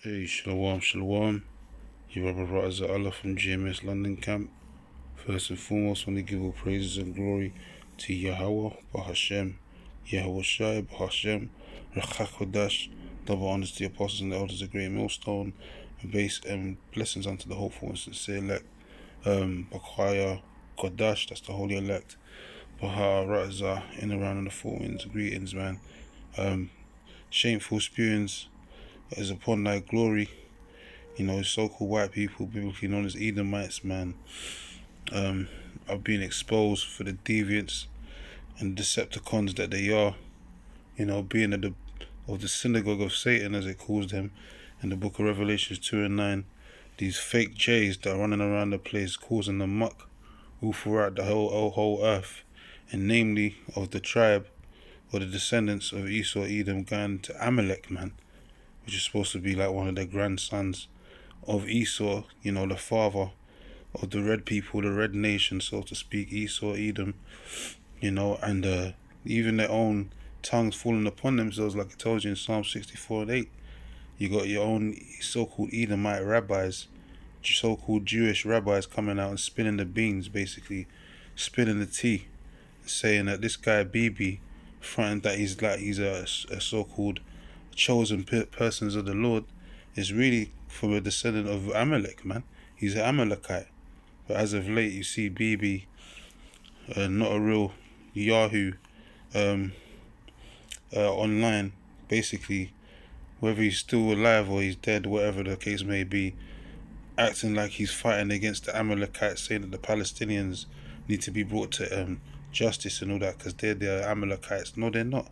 Hey, Shalom, Shalom. Your brother Razza Allah from GMS London Camp. First and foremost, I want to give all praises and glory to Yahweh, Bahashem, Yahweh Shai, Bahashem, Rechakodash, double honors to the apostles and the elders of Great Millstone, and base and blessings unto the hopeful and sincere elect, Bakaya Kodash, that's the holy elect, Baha Razza, in around in the four winds, greetings, man. Shameful spewings is upon thy glory. You know, so-called white people, biblically known as Edomites, man, are being exposed for the deviants and Decepticons that they are. You know, being of the synagogue of Satan, as it calls them, in the book of Revelations 2 and 9. These fake Jays that are running around the place causing the muck all throughout the whole earth, and namely of the tribe or the descendants of Esau, Edom, going to Amalek, man, which is supposed to be like one of their grandsons of Esau, you know, the father of the red people, the red nation, so to speak, Esau, Edom, you know, and even their own tongues falling upon themselves, like it tells you in Psalm 64 and 8. You got your own so-called Edomite rabbis, so-called Jewish rabbis coming out and spinning the beans, basically, spinning the tea, saying that this guy Bibi, fronting that he's a so-called chosen persons of the Lord, is really from a descendant of Amalek, man. He's an Amalekite. But as of late, you see Bibi, not a real Yahoo, online, basically, whether he's still alive or he's dead, whatever the case may be, acting like he's fighting against the Amalekites, saying that the Palestinians need to be brought to justice and all that because they're the Amalekites. No, they're not.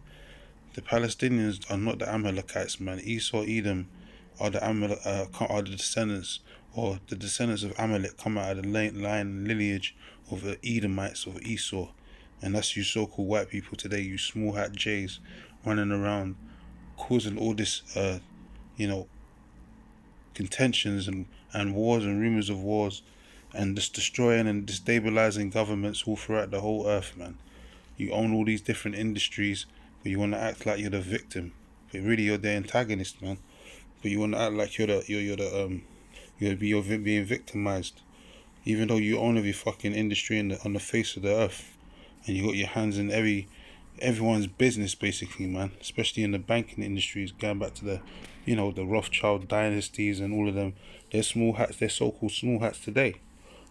The Palestinians are not the Amalekites, man. Esau, Edom are are the descendants, or the descendants of Amalek come out of the line lineage of the Edomites of Esau. And that's you so-called white people today, you small hat Jays running around causing all this, you know, contentions and wars and rumors of wars and just destroying and destabilizing governments all throughout the whole earth, man. You own all these different industries, but you want to act like you're the victim, but really you're the antagonist, man. But you want to act like you're being victimized, even though you own every fucking industry on the face of the earth, and you got your hands in everyone's business basically, man. Especially in the banking industries, going back to the Rothschild dynasties and all of them. They're small hats. They're so-called small hats today.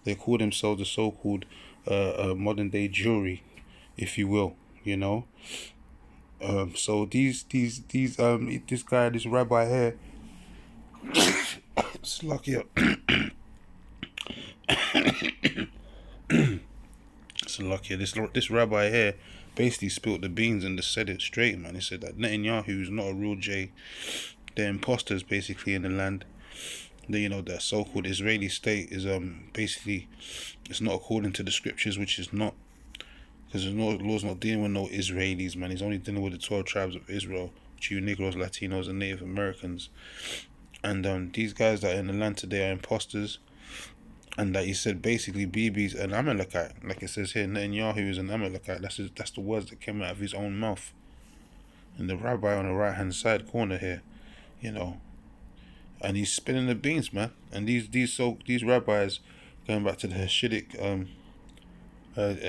They call themselves the so-called modern day Jewry, if you will. You know. So this guy, this rabbi here, Slakia, Slakia, this rabbi here basically spilt the beans and just said it straight, man. He said that Netanyahu is not a real J. They're imposters basically in the land. The so-called Israeli state is basically, it's not according to the scriptures, which is not, because the Lord's not dealing with no Israelis, man. He's only dealing with the 12 tribes of Israel, which you Negroes, Latinos, and Native Americans. And these guys that are in the land today are imposters. And that he said basically Bibi's an Amalekite, like it says here, Netanyahu is an Amalekite. That's the words that came out of his own mouth. And the rabbi on the right hand side corner here, you know, and he's spinning the beans, man. And these rabbis, going back to the Hasidic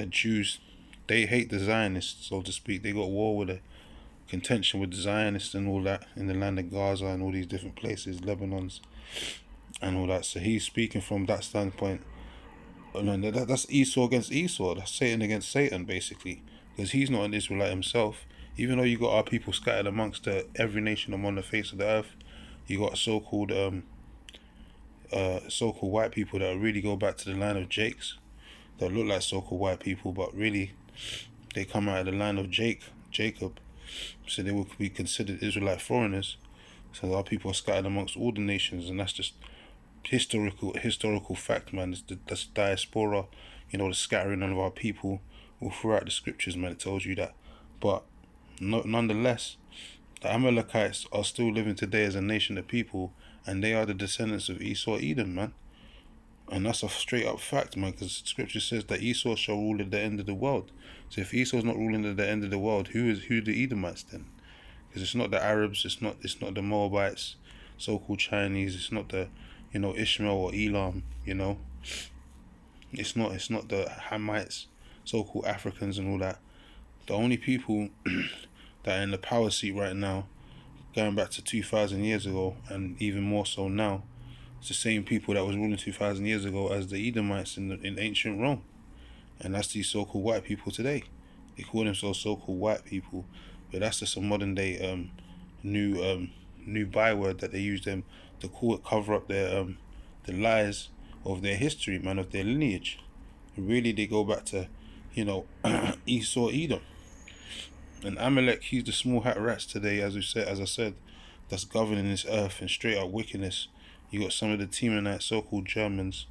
Jews, they hate the Zionists, so to speak. They got war with a contention with the Zionists and all that in the land of Gaza and all these different places, Lebanon's and all that. So he's speaking from that standpoint. And that's Esau against Esau. That's Satan against Satan, basically, because he's not an Israelite himself. Even though you got our people scattered amongst every nation on the face of the earth, you got so-called white people that really go back to the line of Jakes, that look like so-called white people, but really they come out of the line of Jacob, so they would be considered Israelite foreigners. So our people are scattered amongst all the nations, and that's just historical fact, man. That's diaspora, the scattering of our people all throughout the scriptures, man. It tells you that. But nonetheless, the Amalekites are still living today as a nation of people, and they are the descendants of Esau, Edom, man. And that's a straight up fact, man, because scripture says that Esau shall rule at the end of the world. So if Esau's not ruling at the end of the world, who the Edomites then? Because it's not the Arabs, it's not the Moabites, so-called Chinese. It's not the, Ishmael or Elam. It's not the Hamites, so-called Africans and all that. The only people that are in the power seat right now, going back to 2,000 years ago, and even more so now, it's the same people that was ruling 2,000 years ago as the Edomites in ancient Rome, and that's these so-called white people today. They call themselves so-called white people, but that's just a modern day new new byword that they use them to cover up their the lies of their history, man, of their lineage. Really, they go back to, Esau, Edom, and Amalek. He's the small hat rats today, as I said, that's governing this earth in straight up wickedness. You got some of the Temanite so-called Germans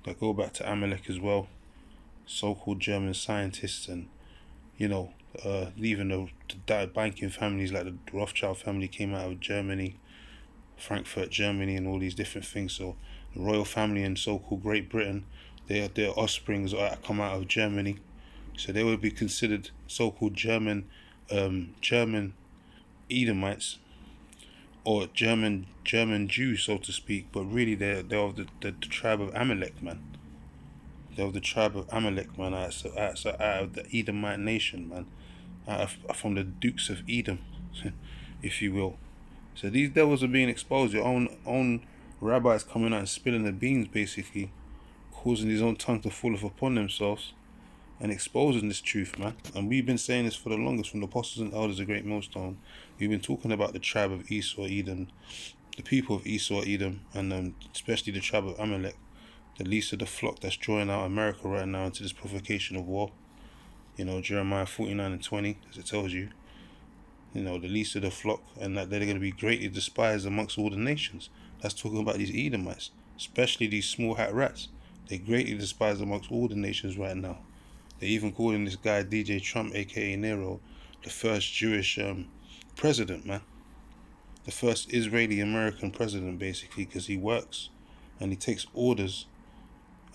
that go back to Amalek as well, so-called German scientists, and even the banking families like the Rothschild family came out of Germany, Frankfurt, Germany, and all these different things. So the royal family in so-called Great Britain, their offsprings come out of Germany, so they would be considered so-called German Edomites, or German Jews, so to speak. But really, they're of the tribe of Amalek, man. They're of the tribe of Amalek, man. Out of the Edomite nation, man. From the Dukes of Edom, if you will. So these devils are being exposed. Your own rabbis coming out and spilling the beans, basically, causing his own tongue to fall off upon themselves, and exposing this truth, man. And we've been saying this for the longest, from the apostles and elders of Great Millstone. We've been talking about the tribe of Esau, Edom, the people of Esau, Edom, and especially the tribe of Amalek, the least of the flock that's drawing out America right now into this provocation of war. Jeremiah 49:20, as it tells you, the least of the flock, and that they're going to be greatly despised amongst all the nations. That's talking about these Edomites, especially these small hat rats. They're greatly despised amongst all the nations right now. They're even calling this guy DJ Trump, aka Nero, the first Jewish president, man. The first Israeli American president, basically, because he works and he takes orders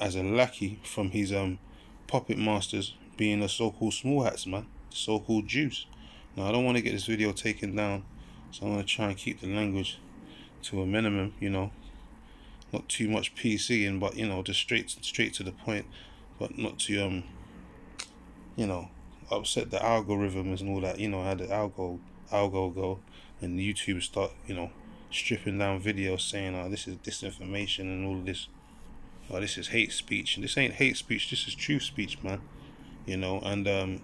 as a lackey from his puppet masters, being the so-called small hats, man, so-called Jews. Now, I don't want to get this video taken down, so I'm going to try and keep the language to a minimum, not too much PCing, but just straight to the point, but not to upset the algorithms and all that. How the algo go, and YouTube start stripping down videos saying, oh, this is disinformation and all of this. Oh, this is hate speech, and this ain't hate speech. This is true speech, man. And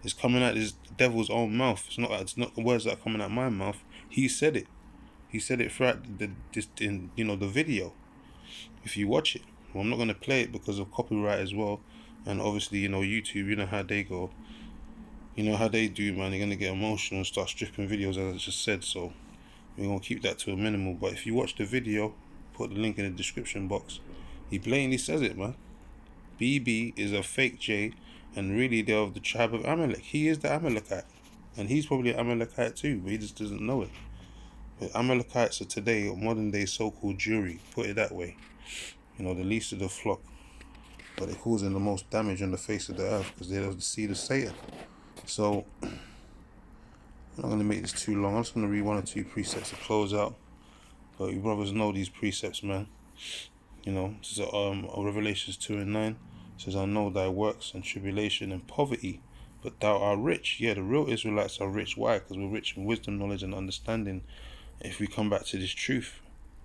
it's coming out this devil's own mouth. It's not the words that are coming out my mouth. He said it. He said it throughout the video. If you watch it, well, I'm not gonna play it because of copyright as well, and obviously YouTube. You know how they go. You know how they do, man. They're gonna get emotional and start stripping videos, as I just said. So we're gonna keep that to a minimal. But if you watch the video, put the link in the description box. He blatantly says it, man. BB is a fake J, and really they're of the tribe of Amalek. He is the Amalekite, and he's probably an Amalekite too, but he just doesn't know it. But Amalekites are today modern day so-called Jewry, put it that way. The least of the flock, but they're causing the most damage on the face of the earth because they're the seed of Satan. So I'm not going to make this too long. I'm just going to read one or two precepts to close out. But you brothers know these precepts, man. This is Revelations 2:9. It says, I know thy works and tribulation and poverty, but thou art rich. Yeah, the real Israelites are rich. Why? Because we're rich in wisdom, knowledge, and understanding. If we come back to this truth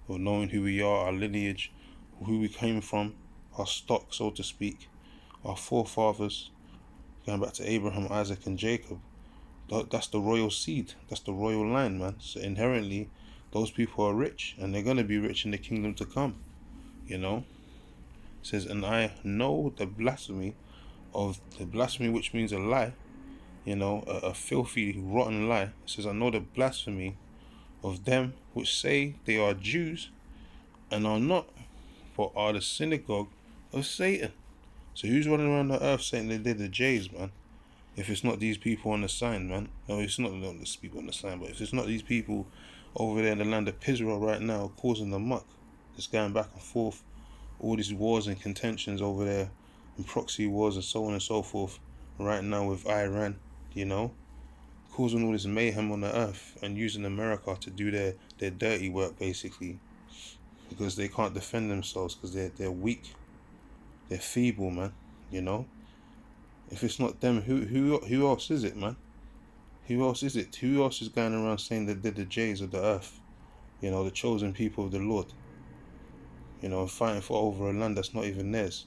of knowing who we are, our lineage, who we came from, our stock, so to speak, our forefathers, going back to Abraham, Isaac, and Jacob, that's the royal seed. That's the royal line, man. So inherently, those people are rich, and they're going to be rich in the kingdom to come. It says, and I know the blasphemy, which means a lie, a filthy, rotten lie. It says, I know the blasphemy of them which say they are Jews and are not, but are the synagogue of Satan. So who's running around the earth saying they're the J's, man? If it's not these people on the sign, man. No, it's not these people on the sign, but if it's not these people over there in the land of Israel right now causing the muck, just going back and forth, all these wars and contentions over there, and proxy wars and so on and so forth, right now with Iran, causing all this mayhem on the earth and using America to do their dirty work, basically, because they can't defend themselves because they're weak, they're feeble, man. You know, if it's not them, who else is it, man? Who else is it? Who else is going around saying that they're the Jays of the earth? You know, the chosen people of the Lord. You know, fighting for over a land that's not even theirs.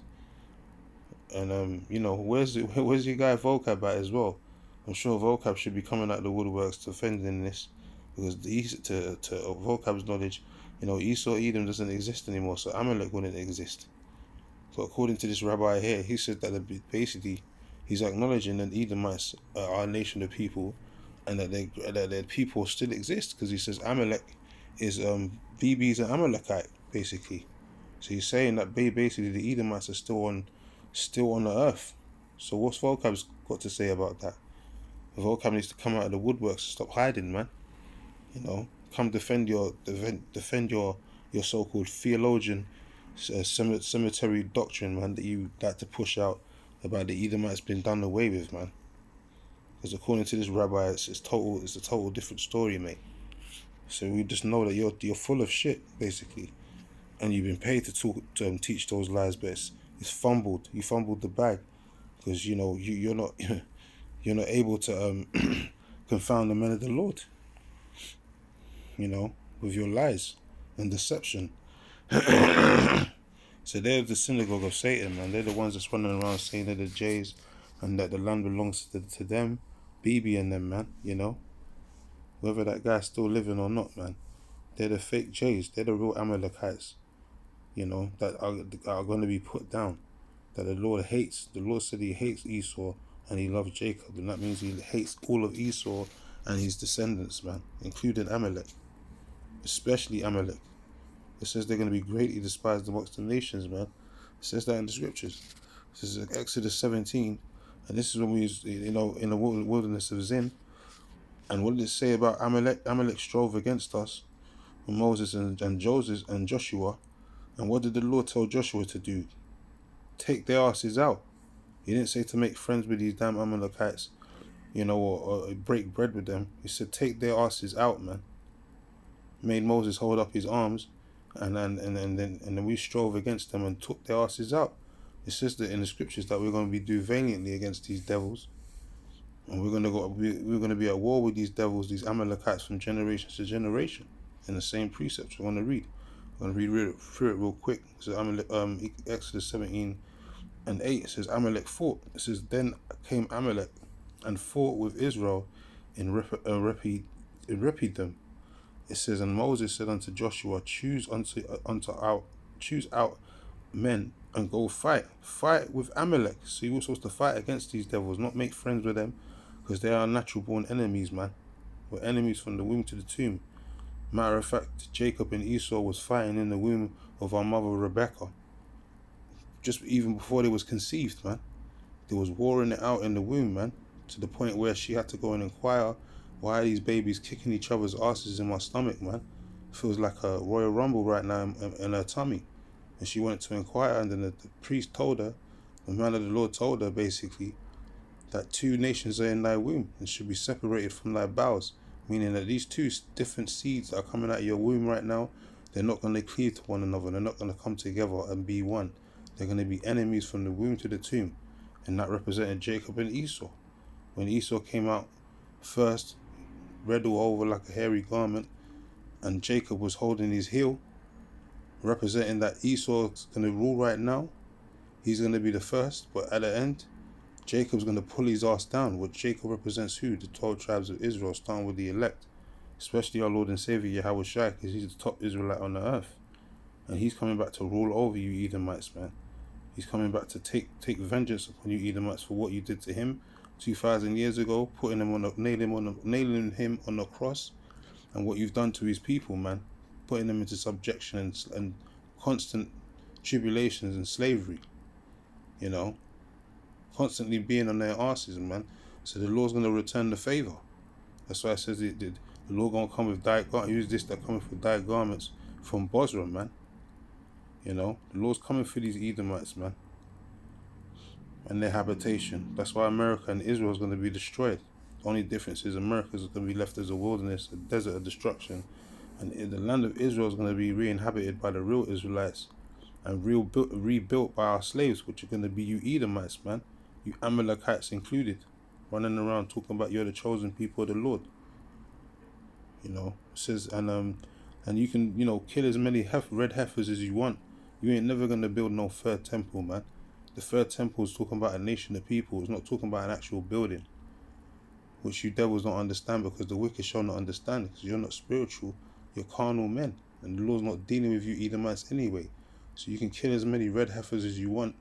And you know, where's your guy Vocab at as well? I'm sure Vocab should be coming out the woodworks defending this, because to Vocab's knowledge, you know, Esau Edom doesn't exist anymore, so Amalek wouldn't exist. So according to this rabbi here, he said that basically he's acknowledging that Edomites are a nation of people, and that their people still exist, because he says Amalek is BB's an Amalekite basically. So he's saying that basically the Edomites are still on the earth. So what's Vocab's got to say about that? Vocab needs to come out of the woodworks and stop hiding, man. You know, come defend your so-called theologian cemetery doctrine, man, that you like to push out about the Edomites been done away with, man. Because according to this rabbi, it's a total different story, mate. So we just know that you're full of shit, basically, and you've been paid to teach those lies, but it's fumbled. You fumbled the bag, because you know you're not you're not able to confound the men of the Lord. You know, with your lies and deception. So they're the synagogue of Satan, man. They're the ones that's running around saying they're the Jays and that the land belongs to them, BB and them, man. You know, whether that guy's still living or not, man. They're the fake Jays. They're the real Amalekites, you know, that are going to be put down. That the Lord hates. The Lord said he hates Esau and he loves Jacob. And that means he hates all of Esau and his descendants, man, including Amalek, especially Amalek. It says they're going to be greatly despised amongst the nations, man. It says that in the scriptures. This is Exodus 17. And this is when we, you know, in the wilderness of Zin. And what did it say about Amalek? Amalek strove against us with Moses and Joseph and Joshua. And what did the Lord tell Joshua to do? Take their asses out. He didn't say to make friends with these damn Amalekites, you know, or break bread with them. He said take their asses out, man. Made Moses hold up his arms, and then we strove against them and took their asses out. It says that in the scriptures that we're going to be do valiantly against these devils, and we're going to be at war with these devils, these Amalekites, from generation to generation. In the same precepts we're going to read. I'm going to read through it real quick. So Exodus 17 and 8, it says Amalek fought. It says then came Amalek and fought with Israel in Rephidim. It says, and Moses said unto Joshua, choose out men and go fight with Amalek. So you were supposed to fight against these devils, not make friends with them, because they are natural born enemies, man. We're enemies from the womb to the tomb. Matter of fact, Jacob and Esau was fighting in the womb of our mother Rebecca, just even before they was conceived, man. They was warring it out in the womb, man, to the point where she had to go and inquire, why are these babies kicking each other's asses in my stomach, man? Feels like a Royal Rumble right now in her tummy. And she went to inquire, and then the priest told her, the man of the Lord told her basically, that two nations are in thy womb and should be separated from thy bowels, meaning that these two different seeds that are coming out of your womb right now, they're not going to cleave to one another. They're not going to come together and be one. They're going to be enemies from the womb to the tomb. And that represented Jacob and Esau. When Esau came out first, red all over like a hairy garment, and Jacob was holding his heel, representing that Esau's going to rule right now. He's going to be the first, but at the end, Jacob's going to pull his ass down. What Jacob represents who? The 12 tribes of Israel, starting with the elect, especially our Lord and Savior Yahweh Shai, because he's the top Israelite on the earth. And he's coming back to rule over you Edomites, man. He's coming back to take vengeance upon you Edomites for what you did to him 2,000 years ago, nailing him on the cross, and what you've done to his people, man, putting them into subjection and constant tribulations and slavery, you know, constantly being on their asses, man. So the Lord's going to return the favor. That's why it says the Lord going to come with dyed garments. Use this that coming for dyed garments from Bosra, man. You know, the Lord's coming for these Edomites, man, and their habitation. That's why America and Israel is going to be destroyed. The only difference is America is going to be left as a wilderness, a desert of destruction, and the land of Israel is going to be re-inhabited by the real Israelites and rebuilt by our slaves, which are going to be you Edomites, man, you Amalekites included, running around talking about you're the chosen people of the Lord. You know, it says, and you can, kill as many red heifers as you want. You ain't never gonna build no third temple, man. The third temple is talking about a nation of people. It's not talking about an actual building, which you devils don't understand, because the wicked shall not understand, because you're not spiritual, you're carnal men, and the Lord's not dealing with you Edomites anyway. So you can kill as many red heifers as you want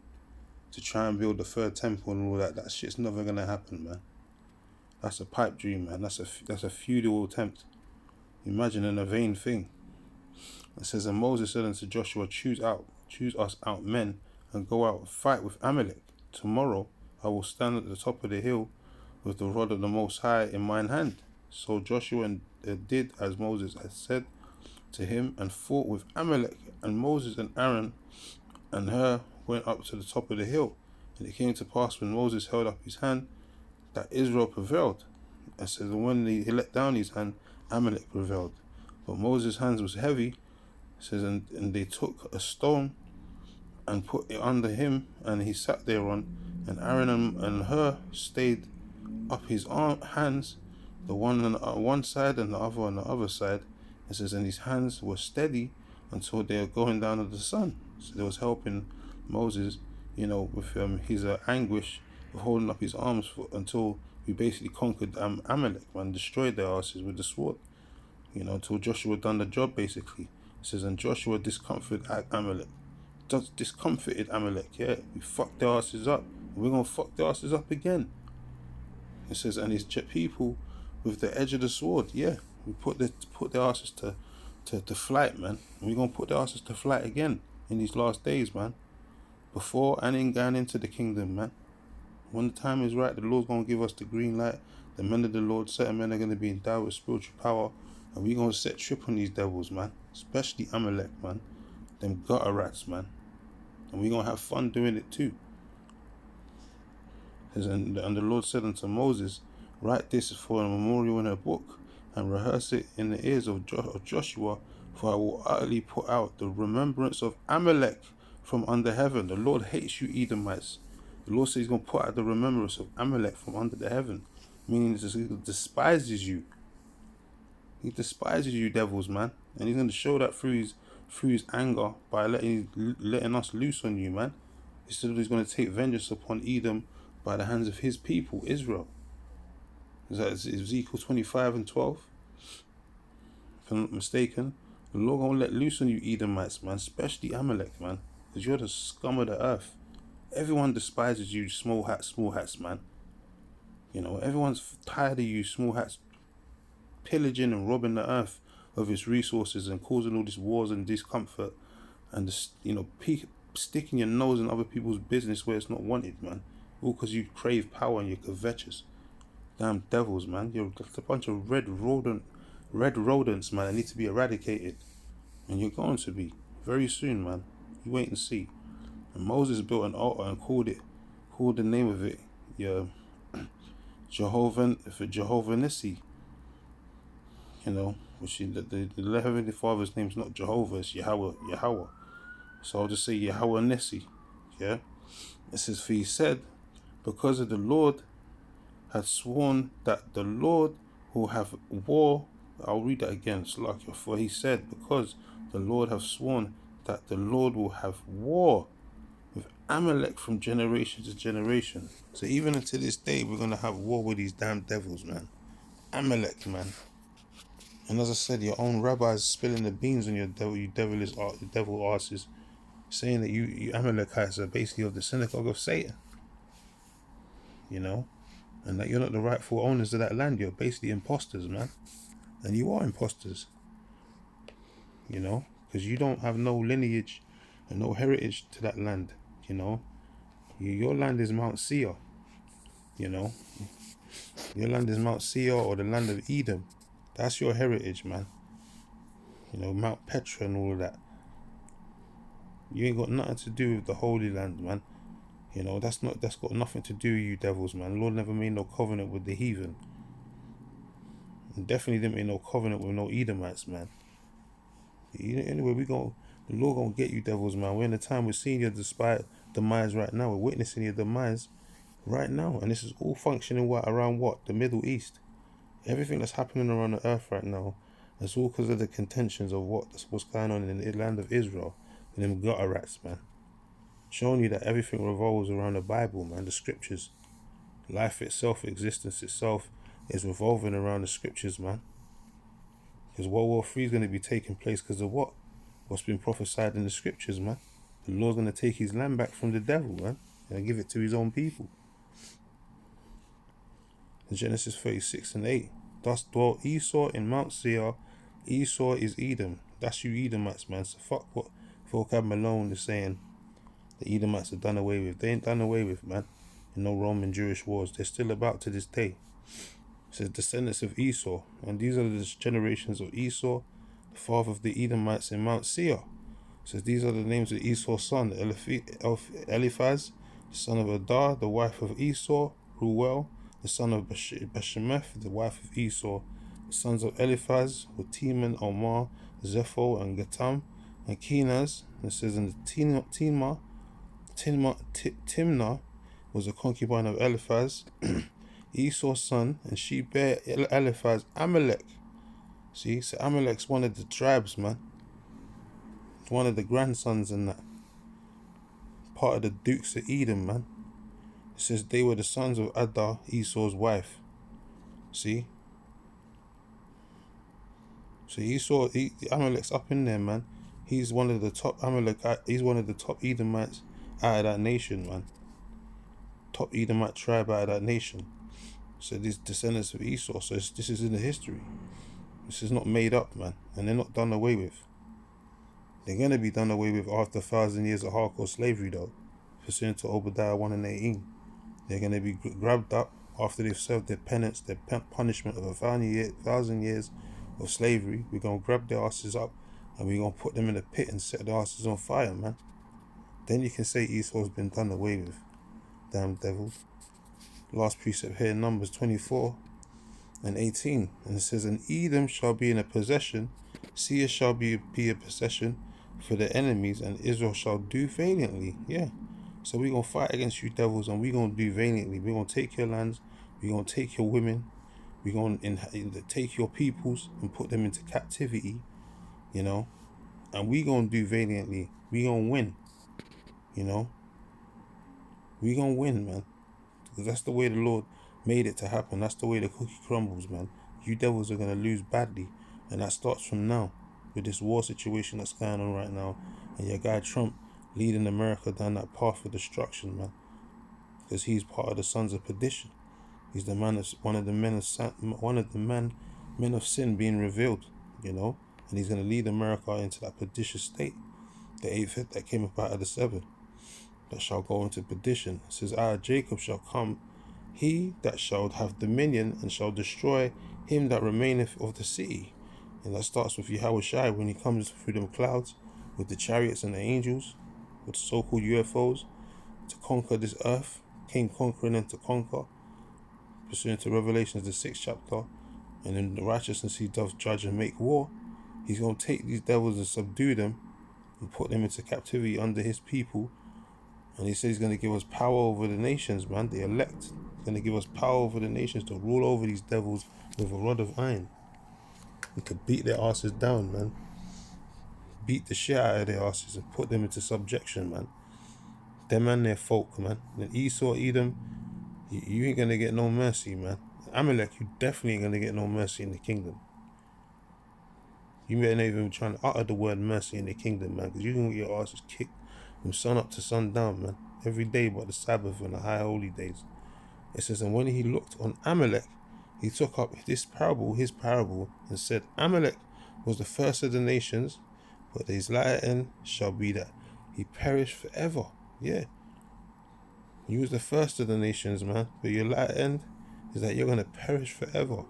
to try and build the third temple and all that. That shit's never gonna happen, man. That's a pipe dream, man. That's a feudal attempt. Imagining a vain thing. It says, and Moses said unto Joshua, choose us out men, and go out and fight with Amalek. Tomorrow I will stand at the top of the hill with the rod of the Most High in mine hand. So Joshua did as Moses had said to him, and fought with Amalek. And Moses and Aaron and Hur went up to the top of the hill. And it came to pass, when Moses held up his hand, that Israel prevailed. It says, and when he let down his hand, Amalek prevailed. But Moses' hands was heavy. It says, and they took a stone and put it under him, and he sat thereon. And Aaron and Hur stayed up his hands, the one on one side and the other on the other side. It says, and his hands were steady until they were going down to the sun. So they was helping Moses, with his anguish of holding up his arms until we basically conquered Amalek, and destroyed their asses with the sword. Until Joshua done the job, basically. It says, and Joshua discomfited Amalek. Discomfited Amalek, yeah. We fucked their asses up. We're going to fuck their asses up again. It says, and his people with the edge of the sword, yeah. We put their asses to flight, man. And we're going to put their asses to flight again in these last days, man. Before and in going into the kingdom, man. When the time is right, the Lord's going to give us the green light. The men of the Lord, certain men are going to be endowed with spiritual power. And we're going to set trip on these devils, man. Especially Amalek, man. Them gutter rats, man. And we're going to have fun doing it too. And the Lord said unto Moses, write this for a memorial in a book, and rehearse it in the ears of Joshua, for I will utterly put out the remembrance of Amalek from under heaven. The Lord hates you Edomites. The Lord says he's going to put out the remembrance of Amalek from under the heaven, meaning he despises you. He despises you devils, man. And he's going to show that through his anger by letting us loose on you, man. He said he's going to take vengeance upon Edom by the hands of his people, Israel. Is that Ezekiel 25 and 12? If I'm not mistaken. The Lord going to let loose on you Edomites, man. Especially Amalek, man. Because you're the scum of the earth. Everyone despises you small hats, man. Everyone's tired of you small hats pillaging and robbing the earth of its resources and causing all these wars and discomfort and sticking your nose in other people's business where it's not wanted, man. All because you crave power and you're covetous. Damn devils, man. You're just a bunch of red rodents, man, that need to be eradicated. And you're going to be very soon, man. You wait and see. And Moses built an altar and called the name of it, Jehovah Nissi. Which the Heavenly Father's name's not Jehovah, it's Yahweh. So I'll just say Yahweh Nissi. Yeah? It says, for he said, because of the Lord had sworn that the Lord will have war. I'll read that again. For he said, because the Lord have sworn that the Lord will have war with Amalek from generation to generation. So even until this day, we're going to have war with these damn devils, man. Amalek, man. And as I said, your own rabbis spilling the beans on your devil asses, saying that you Amalekites are basically of the synagogue of Satan. And that you're not the rightful owners of that land. You're basically imposters, man. And you are imposters. Because you don't have no lineage and no heritage to that land. Your land is Mount Seir. Your land is Mount Seir, or the land of Edom. That's your heritage, man. Mount Petra and all of that. You ain't got nothing to do with the Holy Land, man. That's got nothing to do with you devils, man. The Lord never made no covenant with the heathen. And definitely didn't make no covenant with no Edomites, man. Anyway, the Lord gonna get you devils, man. We're in a time we're seeing your demise right now. We're witnessing your demise right now. And this is all functioning around what? The Middle East. Everything that's happening around the earth right now, it's all because of the contentions of what's going on in the land of Israel and them gutter rats, man. Showing you that everything revolves around the Bible, man, the scriptures. Life itself, existence itself, is revolving around the scriptures, man. Because World War III is going to be taking place because of what? What's been prophesied in the scriptures, man. The Lord's going to take his land back from the devil, man, and give it to his own people. In Genesis 36:8, thus dwelt Esau in Mount Seir. Esau is Edom. That's you Edomites, man. So fuck what Vocab Malone is saying. The Edomites are done away with. They ain't done away with, man. In no Roman Jewish wars. They're still about to this day. It says descendants of Esau. And these are the generations of Esau, the father of the Edomites in Mount Seir. It says these are the names of Esau's son, Eliphaz, the son of Adar, the wife of Esau, Ruel, the son of Bashemeth, the wife of Esau. The sons of Eliphaz were Teman, Omar, Zepho, and Gatam, and Kenaz. And it says in the Timnah was a concubine of Eliphaz, Esau's son, and she bare Eliphaz Amalek. See, so Amalek's one of the tribes, man. It's one of the grandsons in that. Part of the Dukes of Edom, man. It says they were the sons of Adar, Esau's wife. See? So Amalek's up in there, man. He's one of the top he's one of the top Edomites out of that nation, man. Top Edomite tribe out of that nation. So these descendants of Esau. So this is in the history. This is not made up, man. And they're not done away with. They're going to be done away with after 1,000 years of hardcore slavery, though. Pursuant to Obadiah 1:18. They're going to be grabbed up after they've served their penance, their punishment of 1,000 years of slavery. We're going to grab their asses up and we're going to put them in a pit and set their asses on fire, man. Then you can say Esau's been done away with. Damn devils. Last precept here, Numbers 24:18. And it says, and Edom shall be in a possession, Seir shall be a possession for the enemies, and Israel shall do valiantly. Yeah. So we're going to fight against you devils, and we're going to do valiantly. We're going to take your lands. We're going to take your women. We're going to take your peoples and put them into captivity, you know. And we're going to do valiantly. We're going to win, you know. We're going to win, man. Because that's the way the Lord made it to happen. That's the way the cookie crumbles, man. You devils are going to lose badly. And that starts from now. With this war situation that's going on right now. And your guy Trump leading America down that path of destruction, man. Because he's part of the sons of perdition. He's the man, one of the men of sin being revealed, you know. And he's going to lead America into that perdition state. The eighth head that came up out of the seven, that shall go into perdition. It says, out of Jacob shall come he that shall have dominion, and shall destroy him that remaineth of the city. And that starts with Yahweh when he comes through them clouds with the chariots and the angels, with the so-called UFOs, to conquer this earth. Came conquering and to conquer, pursuant to Revelations the 6th chapter. And in the righteousness he doth judge and make war. He's going to take these devils and subdue them and put them into captivity under his people. And he says he's going to give us power over the nations, man. The elect. He's going to give us power over the nations to rule over these devils with a rod of iron. And to beat their asses down, man. Beat the shit out of their asses and put them into subjection, man. Them and their folk, man. And Esau, Edom, you ain't going to get no mercy, man. Amalek, you definitely ain't going to get no mercy in the kingdom. You may not even try to utter the word mercy in the kingdom, man. Because you can get your asses kicked from sun up to sundown, man. Every day but the Sabbath and the high holy days. It says, and when he looked on Amalek, he took up his parable, and said, Amalek was the first of the nations, but his latter end shall be that he perish forever. Yeah. You was the first of the nations, man, but your latter end is that you're going to perish forever.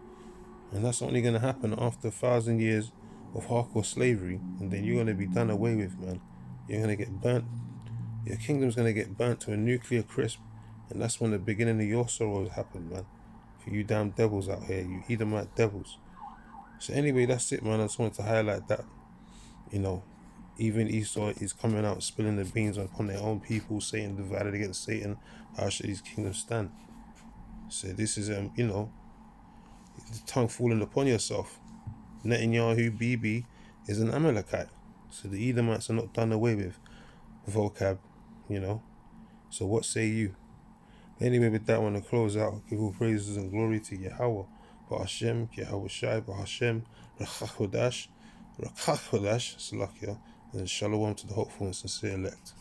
And that's only going to happen after 1,000 years of hardcore slavery, and then you're going to be done away with, man. You're going to get burnt. Your kingdom's going to get burnt to a nuclear crisp, and that's when the beginning of your sorrows happen, man. For you damn devils out here, you Edomite devils. So anyway, that's it, man. I just wanted to highlight that, you know, even Esau is coming out spilling the beans upon their own people, saying divided against Satan, how should his kingdom stand? So this is the tongue falling upon yourself. Netanyahu Bibi is an Amalekite. So the Edomites are not done away with. Vocab, you know. So what say you? Anyway, with that, I want to close out. Give all praises and glory to Yahweh, Ba'ashem, Yahweh Shai, Ba'ashem, Rakach Hodash, Salakia, and shalom to the hopeful and sincere elect.